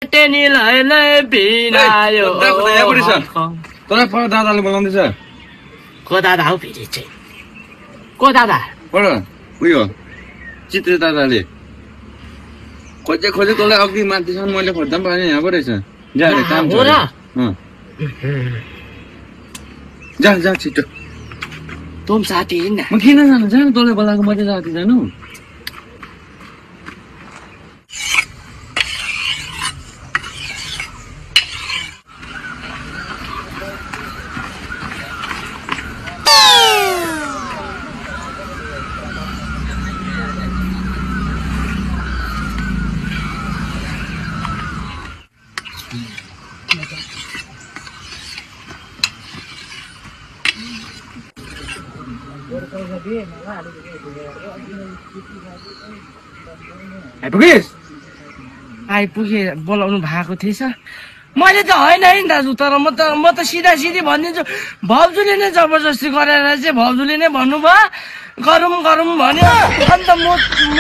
टेनीलाई नै बिनायो तँलाई पर दादाले बोलाउँदैछ को दादा हौ फेरि चाहिँ को दादा पर उयो चित्र दादाले खोजे खोजे तँलाई अघि माथिसम्म मैले खोज्दा पनि पाएन यहाँ पो रहेछ जा रे काम हो र जा जा छिटो तुम साथी हिँड्न म किन जानु जानु तँलाई बोलाएको मात्रै साथी जानु आइपुगे बोलाउनु भएको थिएछ मैले त होइन है दाजु तर म त सिधा सिधी भनिदिन्छु भाउजूले नै जबरजस्ती गरेर चाहिँ भाउजूले नै भन्नुभयो गरौँ गरौँ भन्यो अन्त म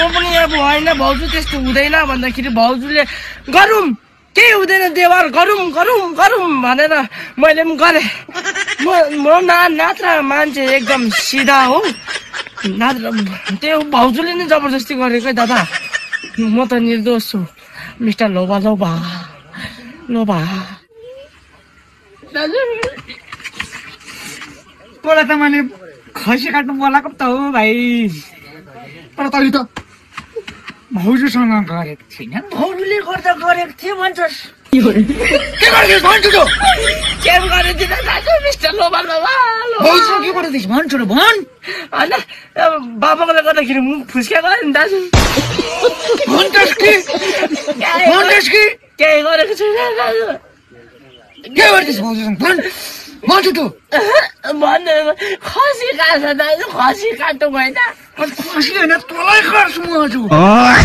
पनि अब होइन भाउजू त्यस्तो हुँदैन भन्दाखेरि भाउजूले गरौँ केही हुँदैन देवर गरौँ गरौँ गरौँ भनेर मैले पनि गरेँ म नात्र मान्छे एकदम सिधा हो नात्र त्यो भाउजूले नै जबरजस्ती गरेको है दादा म त निर्दोष छु मिस्टर लोभा लोभा लोभा दाजु तँलाई त मैले खसी काट्नु बोलाएको त हो भाइ तर तैँले त भाउजूसँग गरेको थिएन भाउजूले गर्दा गरेको थिएँ भन्छस् के गरेको भन्छु त के गरेको थिएन दाजु मिस्टर लोभा लोभा भाउजूसँग के गरेको थिएछ भन्छु र भन् होइन बाबाकोले गर्दाखेरि मुख फुस्किया गयो नि दाजु भन्छस् कि केही गरेको छैन दाजु के गर्दैछ भाउजूसँग भन् भन्छु त भन्नु खसी काट्छ दाजु खसी काट्नु होइन खसी होइन तँलाई काट्छु म आज